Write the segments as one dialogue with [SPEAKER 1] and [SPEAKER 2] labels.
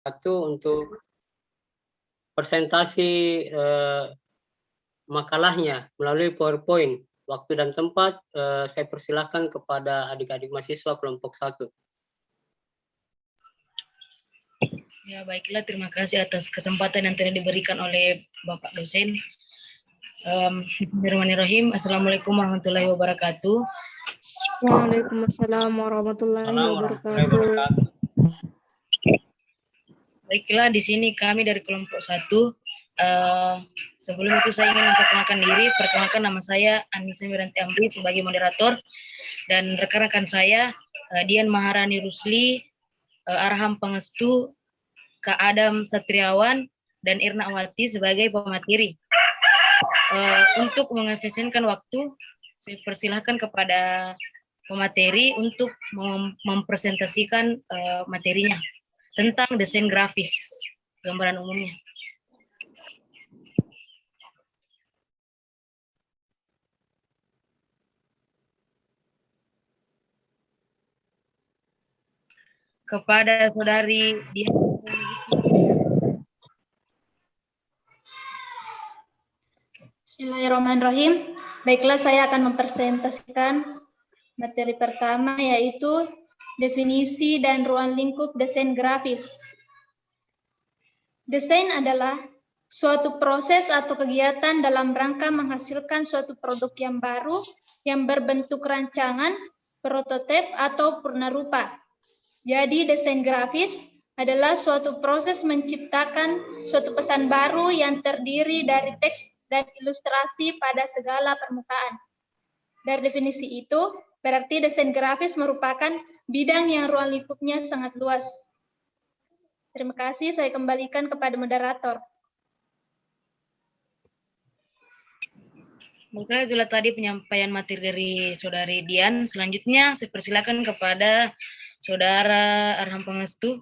[SPEAKER 1] Satu untuk presentasi makalahnya melalui PowerPoint. Waktu dan tempat saya persilahkan kepada adik-adik mahasiswa kelompok 1.
[SPEAKER 2] Ya, baiklah, terima kasih atas kesempatan yang telah diberikan oleh Bapak dosen. Bismillahirrahmanirrahim. Assalamualaikum warahmatullahi wabarakatuh.
[SPEAKER 3] Waalaikumsalam warahmatullahi wabarakatuh.
[SPEAKER 2] Baiklah, di sini kami dari kelompok 1. Sebelum itu saya ingin memperkenalkan diri. Perkenalkan, nama saya Anissa Miranti Amri sebagai moderator, dan rekan-rekan saya Dian Maharani Rusli, Arham Pangestu, Kak Adam Satriawan, dan Irna Awati sebagai pemateri. Untuk mengefisienkan waktu, saya persilahkan kepada pemateri untuk mempresentasikan materinya tentang desain grafis, gambaran umumnya. Kepada saudari Dian.
[SPEAKER 4] Bismillahirrahmanirrahim. Baiklah, saya akan mempresentasikan materi pertama, yaitu definisi dan ruang lingkup desain grafis. Desain adalah suatu proses atau kegiatan dalam rangka menghasilkan suatu produk yang baru yang berbentuk rancangan, prototip, atau purnarupa. Jadi, desain grafis adalah suatu proses menciptakan suatu pesan baru yang terdiri dari teks dan ilustrasi pada segala permukaan. Dari definisi itu, berarti desain grafis merupakan bidang yang ruang lingkupnya sangat luas. Terima kasih, saya kembalikan kepada moderator.
[SPEAKER 2] Mungkin itulah tadi penyampaian materi dari saudari Dian. Selanjutnya saya persilakan kepada saudara Arham Pangestu.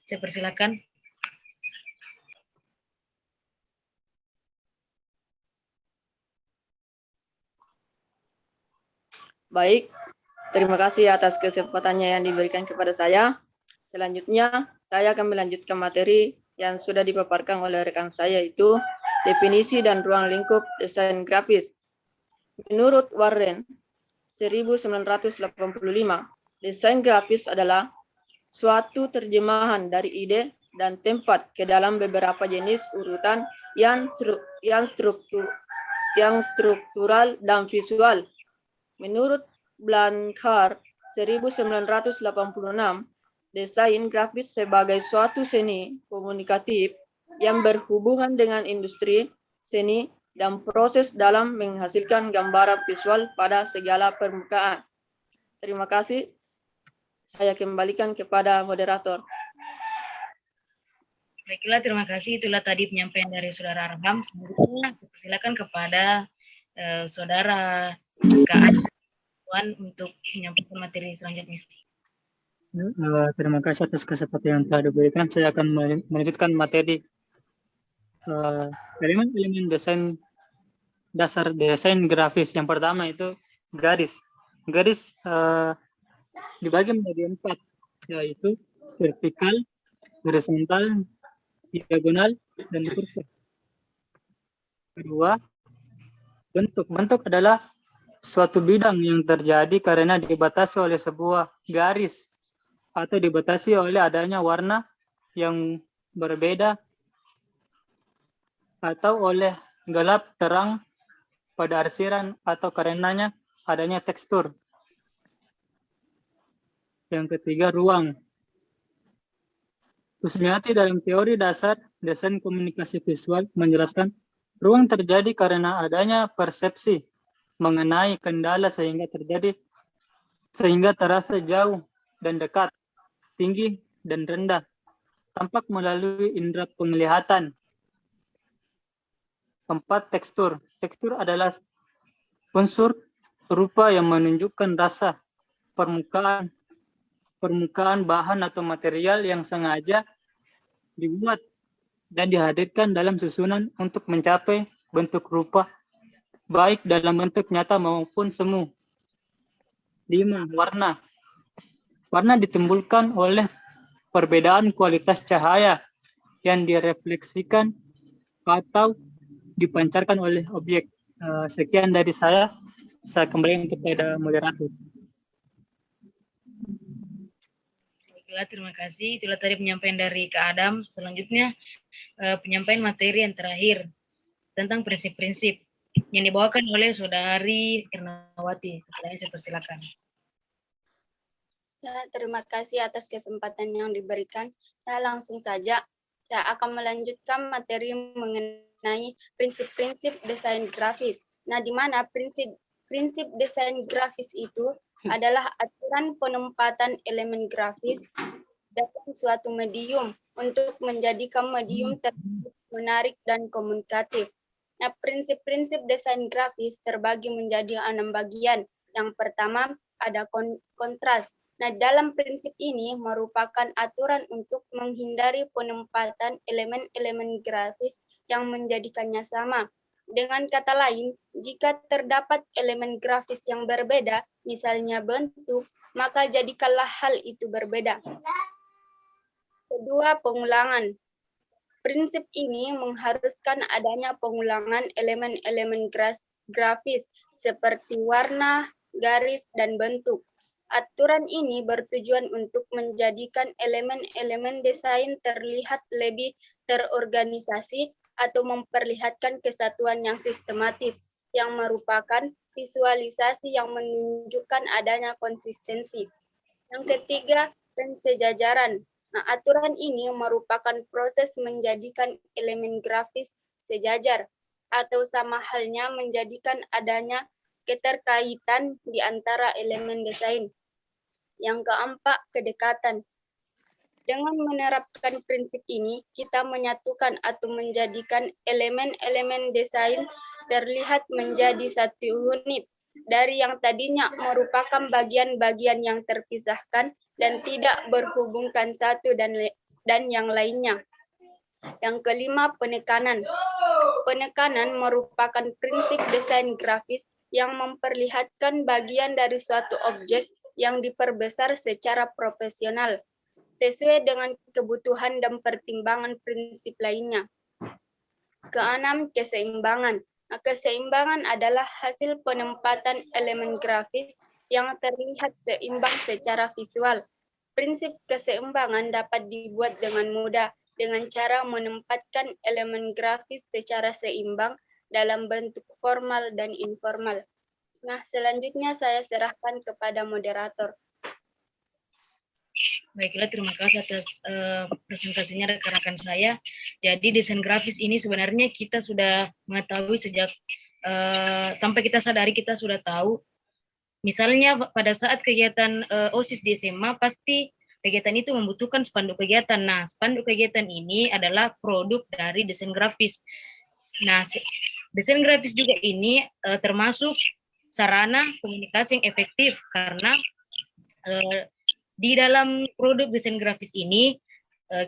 [SPEAKER 2] Saya persilakan.
[SPEAKER 5] Baik, terima kasih atas kesempatannya yang diberikan kepada saya. Selanjutnya, saya akan melanjutkan materi yang sudah dipaparkan oleh rekan saya, yaitu definisi dan ruang lingkup desain grafis. Menurut Warren, 1985, desain grafis adalah suatu terjemahan dari ide dan tempat ke dalam beberapa jenis urutan yang struktural dan visual. Menurut Blanchard, 1986, desain grafis sebagai suatu seni komunikatif yang berhubungan dengan industri, seni, dan proses dalam menghasilkan gambaran visual pada segala permukaan. Terima kasih. Saya kembalikan kepada moderator.
[SPEAKER 2] Baiklah, terima kasih. Itulah tadi penyampaian dari saudara Arham. Selanjutnya, silakan kepada saudara Kak Adwan untuk menyampaikan materi selanjutnya.
[SPEAKER 6] Terima kasih atas kesempatan yang telah diberikan. Saya akan melanjutkan materi elemen-elemen dasar desain grafis. Yang pertama itu garis. Garis dibagi menjadi 4, yaitu vertikal, horizontal, diagonal, dan kurva. Kedua, bentuk. Bentuk adalah suatu bidang yang terjadi karena dibatasi oleh sebuah garis atau dibatasi oleh adanya warna yang berbeda atau oleh gelap terang pada arsiran atau karenanya adanya tekstur. Yang ketiga, ruang. Kusmiati dalam teori dasar desain komunikasi visual menjelaskan ruang terjadi karena adanya persepsi mengenai kendala sehingga terasa jauh dan dekat, tinggi dan rendah, tampak melalui indera penglihatan. 4, tekstur. Tekstur adalah unsur rupa yang menunjukkan rasa, permukaan bahan atau material yang sengaja dibuat dan dihadirkan dalam susunan untuk mencapai bentuk rupa, baik dalam bentuk nyata maupun semu. 5, warna. Warna ditimbulkan oleh perbedaan kualitas cahaya yang direfleksikan atau dipancarkan oleh objek. Sekian dari saya kembalikan kepada moderator.
[SPEAKER 2] Baiklah, terima kasih. Itulah tadi penyampaian dari Kak Adam. Selanjutnya penyampaian materi yang terakhir tentang prinsip-prinsip yang dibawakan oleh Saudari Ernawati. Saya persilakan.
[SPEAKER 7] Ya, terima kasih atas kesempatan yang diberikan. Langsung saja, saya akan melanjutkan materi mengenai prinsip-prinsip desain grafis. Nah, di mana prinsip desain grafis itu adalah aturan penempatan elemen grafis dalam suatu medium untuk menjadikan medium tersebut menarik dan komunikatif. Nah, prinsip-prinsip desain grafis terbagi menjadi 6 bagian. Yang pertama, ada kontras. Nah, dalam prinsip ini merupakan aturan untuk menghindari penempatan elemen-elemen grafis yang menjadikannya sama. Dengan kata lain, jika terdapat elemen grafis yang berbeda, misalnya bentuk, maka jadikanlah hal itu berbeda. Kedua, pengulangan. Prinsip ini mengharuskan adanya pengulangan elemen-elemen grafis seperti warna, garis, dan bentuk. Aturan ini bertujuan untuk menjadikan elemen-elemen desain terlihat lebih terorganisasi atau memperlihatkan kesatuan yang sistematis, yang merupakan visualisasi yang menunjukkan adanya konsistensi. Yang ketiga, pensejajaran. Nah, aturan ini merupakan proses menjadikan elemen grafis sejajar, atau sama halnya menjadikan adanya keterkaitan di antara elemen desain. Yang keempat, kedekatan. Dengan menerapkan prinsip ini, kita menyatukan atau menjadikan elemen-elemen desain terlihat menjadi satu unit dari yang tadinya merupakan bagian-bagian yang terpisahkan dan tidak berhubungkan satu dan yang lainnya. Yang kelima, penekanan. Penekanan merupakan prinsip desain grafis yang memperlihatkan bagian dari suatu objek yang diperbesar secara profesional, sesuai dengan kebutuhan dan pertimbangan prinsip lainnya. Keenam, keseimbangan. Nah, keseimbangan adalah hasil penempatan elemen grafis yang terlihat seimbang secara visual. Prinsip keseimbangan dapat dibuat dengan mudah dengan cara menempatkan elemen grafis secara seimbang dalam bentuk formal dan informal. Nah, selanjutnya saya serahkan kepada moderator.
[SPEAKER 2] Baiklah, terima kasih atas presentasinya rekan-rekan saya. Jadi desain grafis ini sebenarnya kita sudah mengetahui sejak tanpa kita sadari kita sudah tahu. Misalnya pada saat kegiatan OSIS di SMA pasti kegiatan itu membutuhkan spanduk kegiatan. Nah, spanduk kegiatan ini adalah produk dari desain grafis. Nah, desain grafis juga ini termasuk sarana komunikasi yang efektif karena di dalam produk desain grafis ini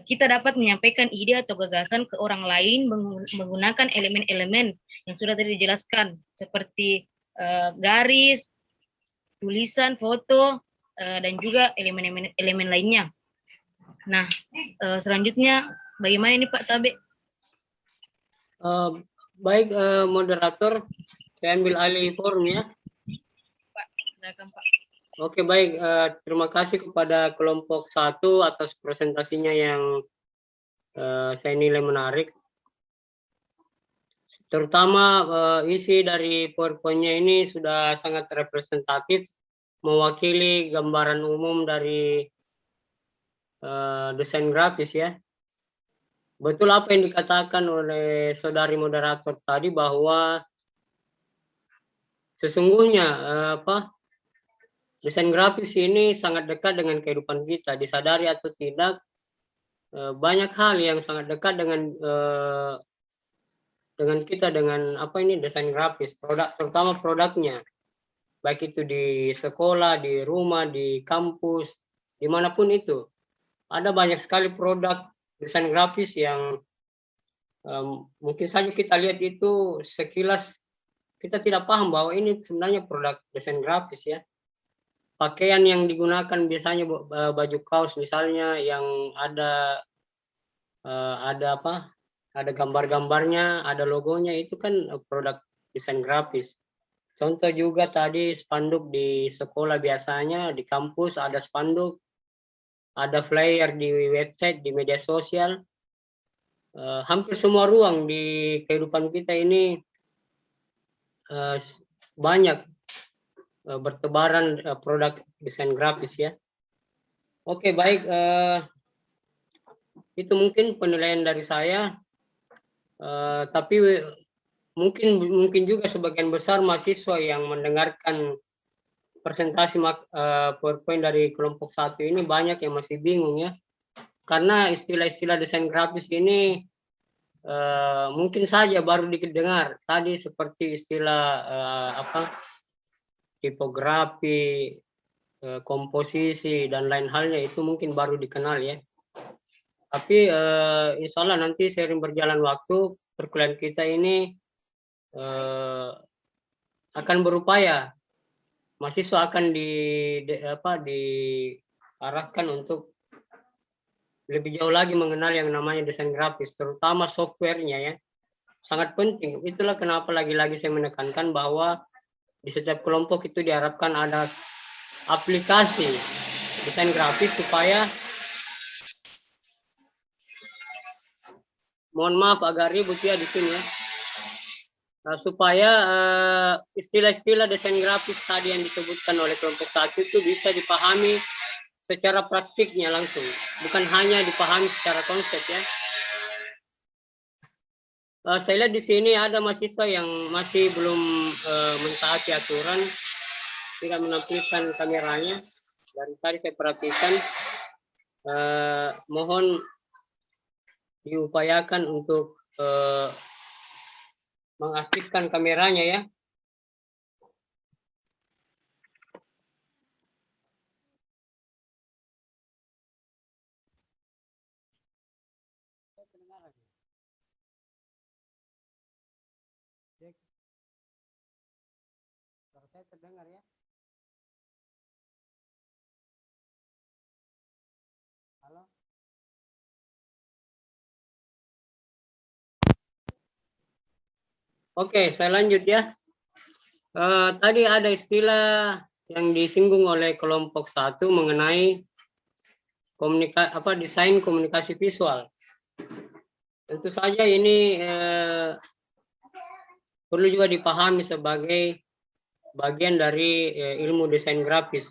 [SPEAKER 2] kita dapat menyampaikan ide atau gagasan ke orang lain menggunakan elemen-elemen yang sudah tadi dijelaskan seperti garis, tulisan, foto, dan juga elemen lainnya. Nah, selanjutnya bagaimana ini Pak Tabe?
[SPEAKER 1] Baik, moderator, saya ambil alih forum ya.
[SPEAKER 2] Pak, silakan Pak.
[SPEAKER 1] Oke, baik. Terima kasih kepada kelompok 1 atas presentasinya yang saya nilai menarik. Terutama isi dari PowerPoint-nya ini sudah sangat representatif, mewakili gambaran umum dari desain grafis ya. Betul apa yang dikatakan oleh saudari moderator tadi bahwa sesungguhnya desain grafis ini sangat dekat dengan kehidupan kita, disadari atau tidak. Banyak hal yang sangat dekat dengan kita, dengan desain grafis, terutama produknya, baik itu di sekolah, di rumah, di kampus, dimanapun itu. Ada banyak sekali produk desain grafis yang mungkin saja kita lihat itu sekilas kita tidak paham bahwa ini sebenarnya produk desain grafis ya. pakaian yang digunakan biasanya baju kaos misalnya yang ada ada gambar-gambarnya, ada logonya, itu kan produk desain grafis. Contoh juga tadi spanduk di sekolah, biasanya di kampus ada spanduk, ada flyer di website, di media sosial. Hampir semua ruang di kehidupan kita ini banyak bertebaran produk desain grafis ya. Oke, baik. Itu mungkin penilaian dari saya. Tapi mungkin juga sebagian besar mahasiswa yang mendengarkan presentasi PowerPoint dari kelompok 1 ini banyak yang masih bingung ya. Karena istilah-istilah desain grafis ini mungkin saja baru didengar. Tadi seperti istilah tipografi, komposisi, dan lain halnya itu mungkin baru dikenal ya. Tapi insya Allah nanti seiring berjalan waktu, perkuliahan kita ini akan berupaya, mahasiswa akan diarahkan untuk lebih jauh lagi mengenal yang namanya desain grafis, terutama softwarenya ya, sangat penting. Itulah kenapa lagi-lagi saya menekankan bahwa di setiap kelompok itu diharapkan ada aplikasi desain grafis supaya, mohon maaf agak ribut ya di sini ya, supaya istilah-istilah desain grafis tadi yang disebutkan oleh kelompok 1 itu bisa dipahami secara praktiknya langsung, bukan hanya dipahami secara konsep ya. Saya lihat di sini ada mahasiswa yang masih belum mentaati aturan, tidak menampilkan kameranya. Dari tadi saya perhatikan, mohon diupayakan untuk mengaktifkan kameranya ya. Suara saya terdengar ya? Halo? Oke, saya lanjut ya. Tadi ada istilah yang disinggung oleh kelompok 1 mengenai desain komunikasi visual. Tentu saja ini perlu juga dipahami sebagai bagian dari ilmu desain grafis.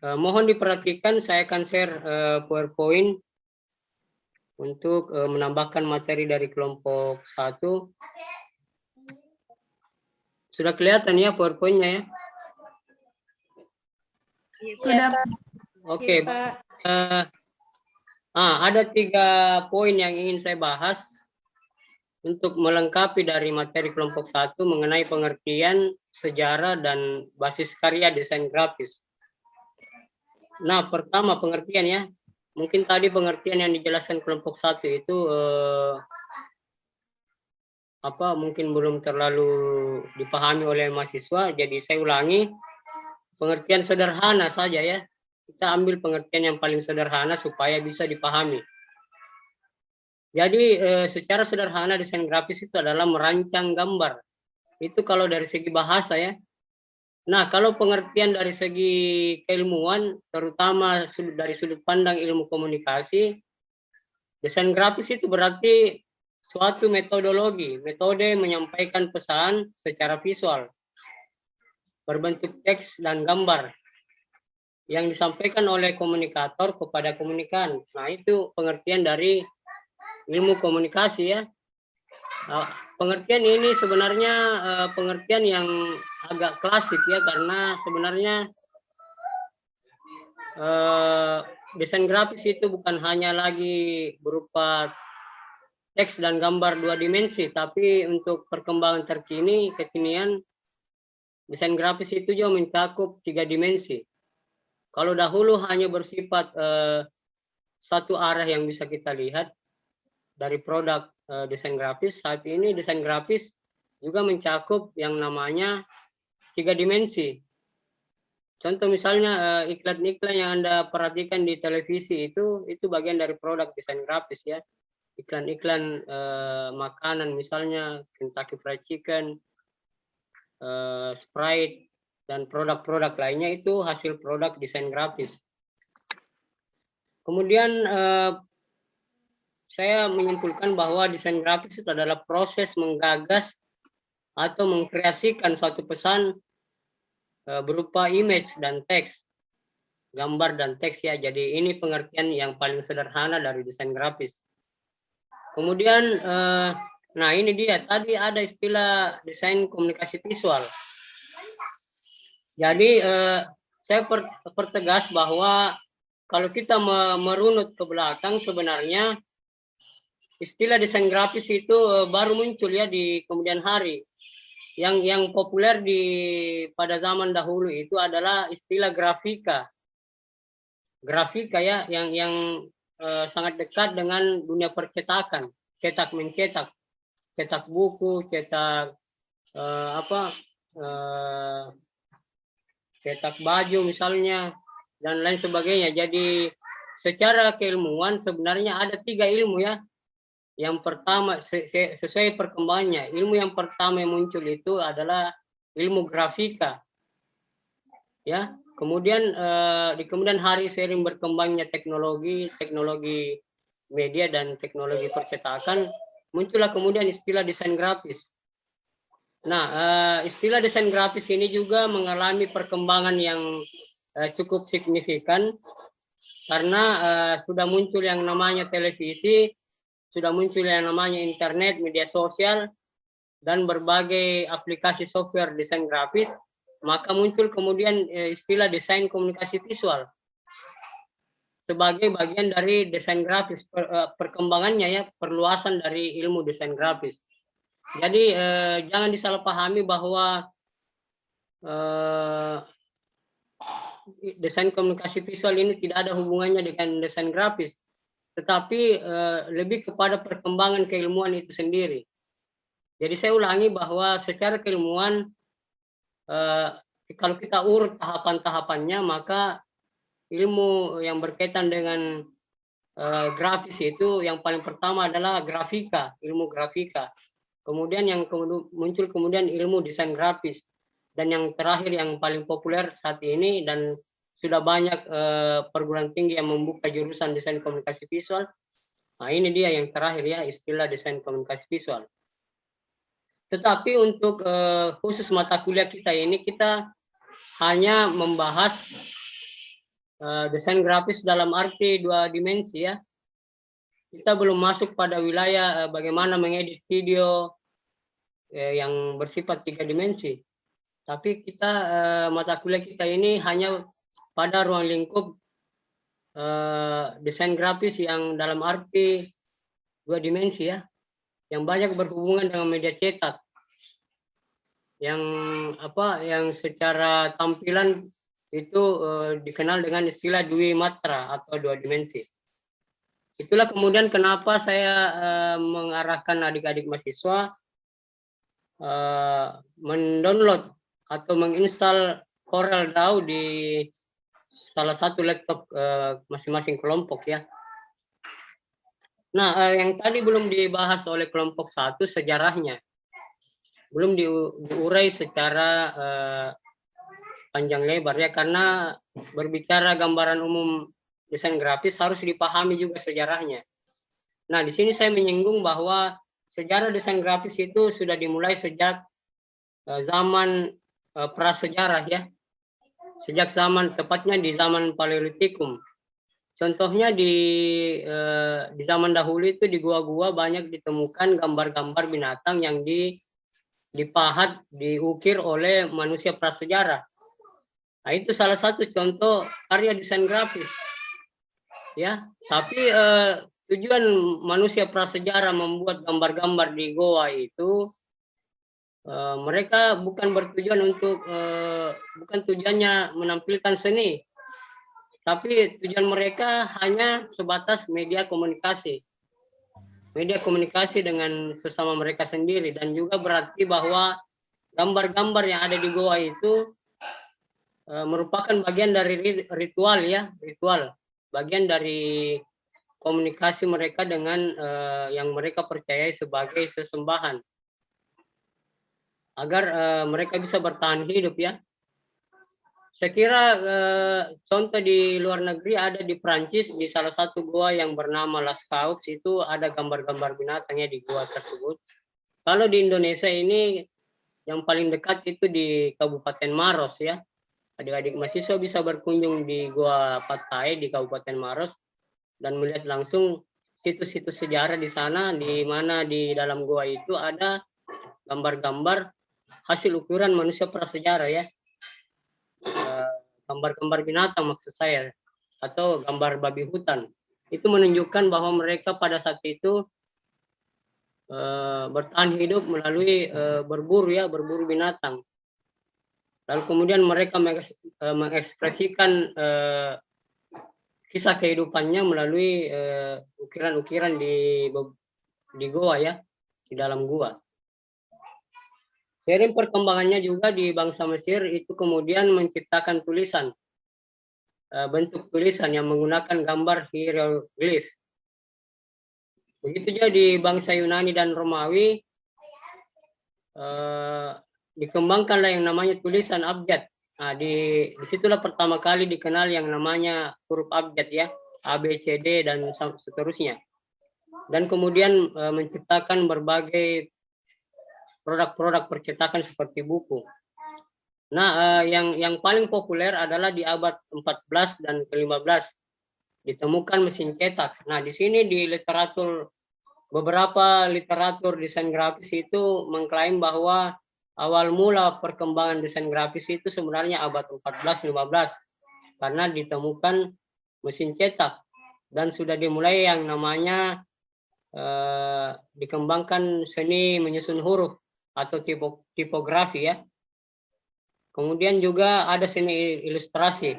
[SPEAKER 1] Mohon diperhatikan, saya akan share PowerPoint untuk menambahkan materi dari kelompok 1. Sudah kelihatan ya PowerPoint-nya ya?
[SPEAKER 3] Sudah.
[SPEAKER 1] Oke. Ada 3 poin yang ingin saya bahas untuk melengkapi dari materi kelompok 1 mengenai pengertian, sejarah, dan basis karya desain grafis. Nah, pertama pengertian ya. Mungkin tadi pengertian yang dijelaskan kelompok 1 itu mungkin belum terlalu dipahami oleh mahasiswa, jadi saya ulangi. Pengertian sederhana saja ya. Kita ambil pengertian yang paling sederhana supaya bisa dipahami. Jadi secara sederhana desain grafis itu adalah merancang gambar. Itu kalau dari segi bahasa ya. Nah, kalau pengertian dari segi keilmuan, terutama dari sudut pandang ilmu komunikasi, desain grafis itu berarti suatu metode menyampaikan pesan secara visual, berbentuk teks dan gambar, yang disampaikan oleh komunikator kepada komunikan. Nah, itu pengertian dari ilmu komunikasi ya. Pengertian ini sebenarnya pengertian yang agak klasik ya, karena sebenarnya desain grafis itu bukan hanya lagi berupa teks dan gambar 2 dimensi, tapi untuk perkembangan kekinian desain grafis itu juga mencakup 3 dimensi. Kalau dahulu hanya bersifat satu arah yang bisa kita lihat dari produk desain grafis, saat ini desain grafis juga mencakup yang namanya 3 dimensi. Contoh misalnya iklan-iklan yang Anda perhatikan di televisi itu bagian dari produk desain grafis ya. Iklan-iklan makanan misalnya Kentucky Fried Chicken, Sprite, dan produk-produk lainnya itu hasil produk desain grafis. Kemudian saya menyimpulkan bahwa desain grafis itu adalah proses menggagas atau mengkreasikan suatu pesan berupa image dan teks, gambar dan teks ya. Jadi ini pengertian yang paling sederhana dari desain grafis. Kemudian, nah ini dia, tadi ada istilah desain komunikasi visual. Jadi saya pertegas bahwa kalau kita merunut ke belakang sebenarnya istilah desain grafis itu baru muncul ya di kemudian hari. Yang populer pada zaman dahulu itu adalah istilah grafika. Grafika ya yang sangat dekat dengan dunia percetakan, cetak mencetak, cetak buku, cetak cetak baju misalnya dan lain sebagainya. Jadi secara keilmuan sebenarnya ada 3 ilmu ya. Yang pertama sesuai perkembangannya, ilmu yang pertama yang muncul itu adalah ilmu grafika. Ya, kemudian di kemudian hari seiring berkembangnya teknologi media dan teknologi percetakan, muncullah kemudian istilah desain grafis. Nah, istilah desain grafis ini juga mengalami perkembangan yang cukup signifikan karena sudah muncul yang namanya televisi, sudah muncul yang namanya internet, media sosial, dan berbagai aplikasi software desain grafis, maka muncul kemudian istilah desain komunikasi visual sebagai bagian dari desain grafis, perkembangannya ya, perluasan dari ilmu desain grafis. Jadi jangan disalahpahami bahwa desain komunikasi visual ini tidak ada hubungannya dengan desain grafis, tetapi lebih kepada perkembangan keilmuan itu sendiri. Jadi saya ulangi bahwa secara keilmuan kalau kita urut tahapan-tahapannya, maka ilmu yang berkaitan dengan grafis itu yang paling pertama adalah grafika, ilmu grafika. Kemudian yang muncul kemudian ilmu desain grafis. Dan yang terakhir yang paling populer saat ini dan sudah banyak perguruan tinggi yang membuka jurusan desain komunikasi visual. Nah ini dia yang terakhir ya, istilah desain komunikasi visual. Tetapi untuk khusus mata kuliah kita ini, kita hanya membahas desain grafis dalam arti 2 dimensi ya. Kita belum masuk pada wilayah bagaimana mengedit video yang bersifat 3 dimensi. Tapi kita mata kuliah kita ini hanya pada ruang lingkup desain grafis yang dalam arti 2 dimensi ya, yang banyak berhubungan dengan media cetak, yang secara tampilan itu dikenal dengan istilah dwimatra atau 2 dimensi. Itulah kemudian kenapa saya mengarahkan adik-adik mahasiswa mendownload atau menginstal Corel Draw di salah satu laptop masing-masing kelompok ya. Nah, yang tadi belum dibahas oleh kelompok 1 sejarahnya, belum diurai secara panjang lebar ya, karena berbicara gambaran umum desain grafis harus dipahami juga sejarahnya. Nah, di sini saya menyinggung bahwa sejarah desain grafis itu sudah dimulai sejak zaman prasejarah ya, sejak tepatnya di zaman Paleolitikum. Contohnya di zaman dahulu itu di gua-gua banyak ditemukan gambar-gambar binatang yang dipahat, diukir oleh manusia prasejarah. Nah, itu salah satu contoh karya desain grafis. Ya, tapi tujuan manusia prasejarah membuat gambar-gambar di goa itu mereka bukan bertujuan untuk bukan tujuannya menampilkan seni, tapi tujuan mereka hanya sebatas media komunikasi dengan sesama mereka sendiri. Dan juga berarti bahwa gambar-gambar yang ada di goa itu merupakan bagian dari ritual ya, ritual. Bagian dari komunikasi mereka dengan yang mereka percayai sebagai sesembahan. Agar mereka bisa bertahan hidup ya. Saya kira contoh di luar negeri ada di Prancis, di salah satu gua yang bernama Las Caux itu ada gambar-gambar binatangnya di gua tersebut. Kalau di Indonesia ini yang paling dekat itu di Kabupaten Maros ya. Adik-adik mahasiswa bisa berkunjung di Gua Patai di Kabupaten Maros dan melihat langsung situs-situs sejarah di sana, di mana di dalam gua itu ada gambar-gambar hasil ukuran manusia prasejarah ya. Gambar-gambar binatang maksud saya, atau gambar babi hutan. Itu menunjukkan bahwa mereka pada saat itu bertahan hidup melalui berburu binatang. Lalu kemudian mereka mengekspresikan kisah kehidupannya melalui ukiran-ukiran di goa ya, di dalam gua. Seiring perkembangannya juga di bangsa Mesir itu kemudian menciptakan tulisan, bentuk tulisan yang menggunakan gambar hieroglif. Begitu juga di bangsa Yunani dan Romawi, dikembangkanlah yang namanya tulisan abjad. Nah, disitulah pertama kali dikenal yang namanya huruf abjad ya, A, B, C, D, dan seterusnya. Dan kemudian menciptakan berbagai produk-produk percetakan seperti buku. Nah, yang paling populer adalah di abad 14 dan ke-15 ditemukan mesin cetak. Nah, di sini di beberapa literatur desain grafis itu mengklaim bahwa awal mula perkembangan desain grafis itu sebenarnya abad 14-15 karena ditemukan mesin cetak dan sudah dimulai yang namanya dikembangkan seni menyusun huruf atau tipografi ya. Kemudian juga ada seni ilustrasi.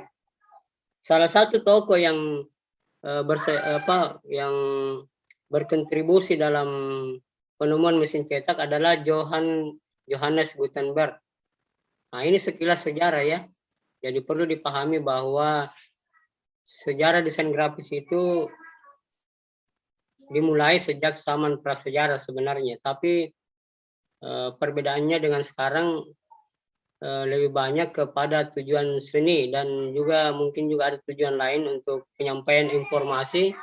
[SPEAKER 1] Salah satu tokoh yang yang berkontribusi dalam penemuan mesin cetak adalah Johannes Gutenberg. Nah, ini sekilas sejarah ya. Jadi perlu dipahami bahwa sejarah desain grafis itu dimulai sejak zaman prasejarah sebenarnya, tapi perbedaannya dengan sekarang lebih banyak kepada tujuan seni dan juga mungkin juga ada tujuan lain untuk penyampaian informasi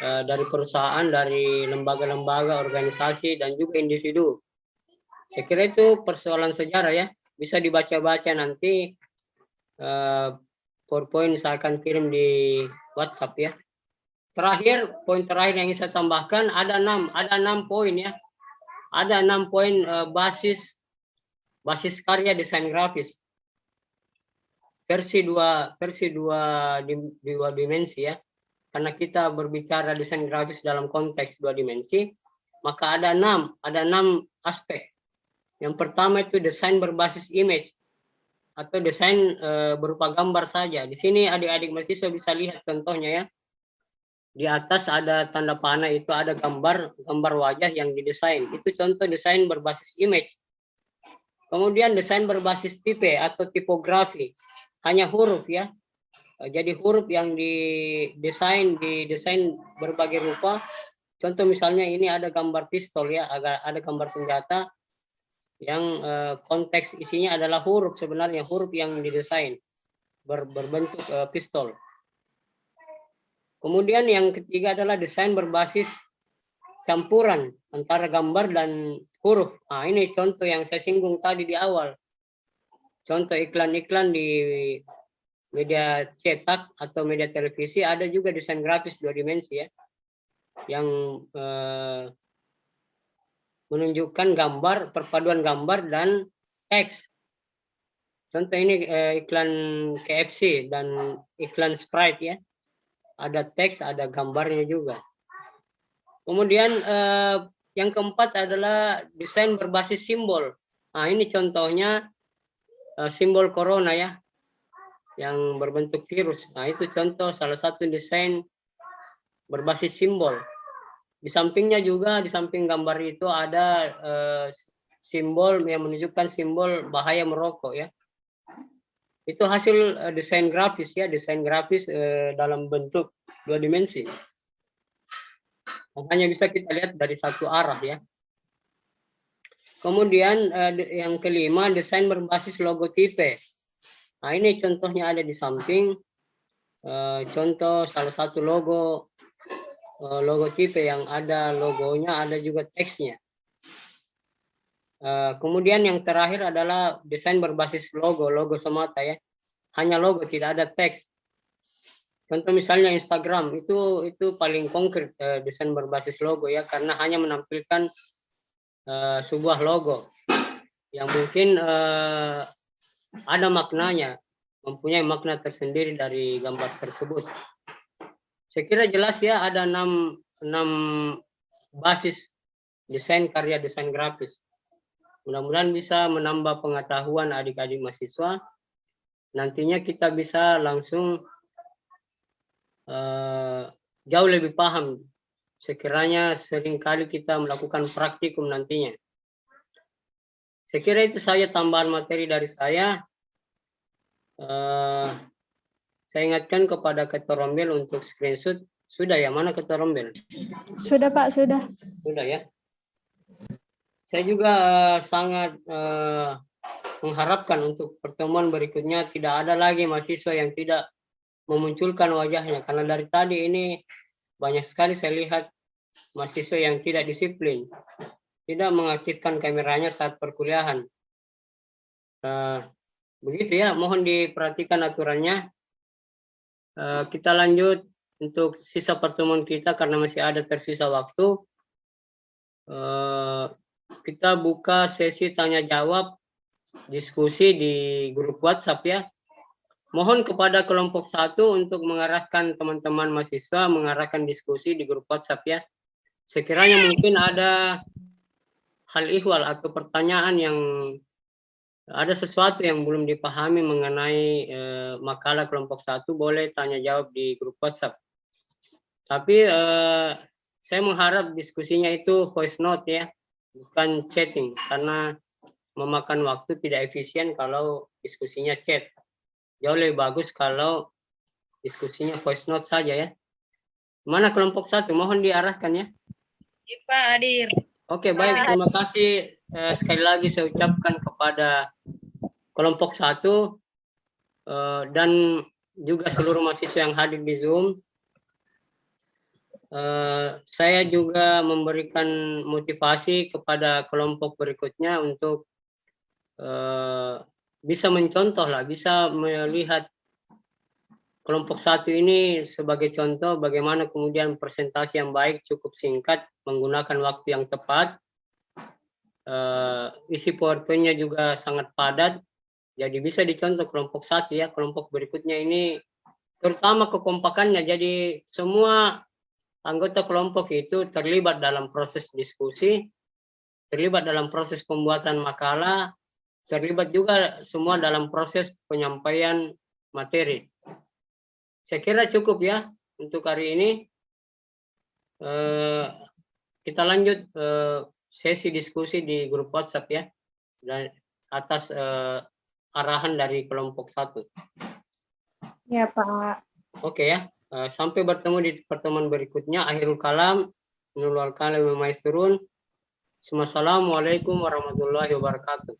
[SPEAKER 1] dari perusahaan, dari lembaga-lembaga, organisasi, dan juga individu. Saya kira itu persoalan sejarah ya, bisa dibaca-baca nanti PowerPoint saya akan kirim di WhatsApp ya. Terakhir, poin terakhir yang ingin saya tambahkan ada 6 poin ya. Ada 6 poin basis karya desain grafis. Versi dua dimensi ya. Karena kita berbicara desain grafis dalam konteks 2 dimensi, maka ada 6 aspek. Yang pertama itu desain berbasis image atau desain berupa gambar saja. Di sini adik-adik mahasiswa bisa lihat contohnya ya. Di atas ada tanda panah, itu ada gambar wajah yang didesain. Itu contoh desain berbasis image. Kemudian desain berbasis tipe atau tipografi, hanya huruf ya. Jadi huruf yang didesain berbagai rupa. Contoh misalnya ini ada gambar pistol ya, ada gambar senjata yang konteks isinya adalah huruf, sebenarnya huruf yang didesain berbentuk pistol. Kemudian yang ketiga adalah desain berbasis campuran antara gambar dan huruf. Nah, ini contoh yang saya singgung tadi di awal. Contoh iklan-iklan di media cetak atau media televisi, ada juga desain grafis 2 dimensi ya, yang menunjukkan gambar, perpaduan gambar dan teks. Contoh ini iklan KFC dan iklan Sprite ya. Ada teks, ada gambarnya juga. Kemudian yang keempat adalah desain berbasis simbol. Nah, ini contohnya simbol corona ya, yang berbentuk virus. Nah, itu contoh salah satu desain berbasis simbol. Di sampingnya juga, di samping gambar itu ada simbol yang menunjukkan simbol bahaya merokok ya. Itu hasil desain grafis ya, desain grafis dalam bentuk 2 dimensi. Hanya bisa kita lihat dari satu arah ya. Kemudian yang kelima, desain berbasis logotipe. Nah, ini contohnya ada di samping. Contoh salah satu logotipe yang ada logonya, ada juga teksnya. Kemudian yang terakhir adalah desain berbasis logo semata ya. Hanya logo, tidak ada teks. Contoh misalnya Instagram, itu paling konkret desain berbasis logo ya, karena hanya menampilkan sebuah logo yang mungkin ada maknanya, mempunyai makna tersendiri dari gambar tersebut. Saya kira jelas ya, ada 6 basis desain karya desain grafis. Mudah-mudahan bisa menambah pengetahuan adik-adik mahasiswa. Nantinya kita bisa langsung jauh lebih paham sekiranya seringkali kita melakukan praktikum nantinya. Saya kira itu saja tambahan materi dari saya. Saya ingatkan kepada Ketua Rombel untuk screenshot. Sudah ya? Mana Ketua Rombel?
[SPEAKER 3] Sudah Pak, sudah.
[SPEAKER 1] Sudah ya. Saya juga sangat mengharapkan untuk pertemuan berikutnya tidak ada lagi mahasiswa yang tidak memunculkan wajahnya, karena dari tadi ini banyak sekali saya lihat mahasiswa yang tidak disiplin, tidak mengaktifkan kameranya saat perkuliahan. Begitu ya, mohon diperhatikan aturannya. Kita lanjut untuk sisa pertemuan kita karena masih ada tersisa waktu. Kita buka sesi tanya jawab diskusi di grup WhatsApp ya. Mohon kepada kelompok 1 untuk mengarahkan teman-teman mahasiswa, mengarahkan diskusi di grup WhatsApp ya. Sekiranya mungkin ada hal ihwal atau pertanyaan yang ada sesuatu yang belum dipahami mengenai makalah kelompok 1, boleh tanya jawab di grup WhatsApp. Tapi saya mengharap diskusinya itu voice note ya, bukan chatting, karena memakan waktu, tidak efisien kalau diskusinya chat. Jauh lebih bagus kalau diskusinya voice note saja ya. Mana kelompok 1? Mohon diarahkan ya.
[SPEAKER 2] Pak hadir.
[SPEAKER 1] Oke, baik. Terima kasih sekali lagi saya ucapkan kepada kelompok 1 dan juga seluruh mahasiswa yang hadir di Zoom. Saya juga memberikan motivasi kepada kelompok berikutnya untuk bisa mencontoh lah, bisa melihat kelompok 1 ini sebagai contoh bagaimana kemudian presentasi yang baik, cukup singkat, menggunakan waktu yang tepat. Isi PowerPoint-nya juga sangat padat, jadi bisa dicontoh kelompok 1 ya. Kelompok berikutnya ini terutama kekompakannya, jadi semua anggota kelompok itu terlibat dalam proses diskusi, terlibat dalam proses pembuatan makalah, terlibat juga semua dalam proses penyampaian materi. Saya kira cukup ya untuk hari ini. Kita lanjut sesi diskusi di grup WhatsApp ya, dan atas arahan dari kelompok 1.
[SPEAKER 4] Ya Pak.
[SPEAKER 1] Oke ya, sampai bertemu di pertemuan berikutnya. Akhirul kalam, nulul kalam maisturun. Assalamualaikum warahmatullahi wabarakatuh.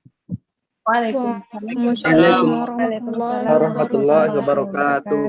[SPEAKER 3] Waalaikumsalam warahmatullahi
[SPEAKER 8] warahmatullahi wabarakatuh.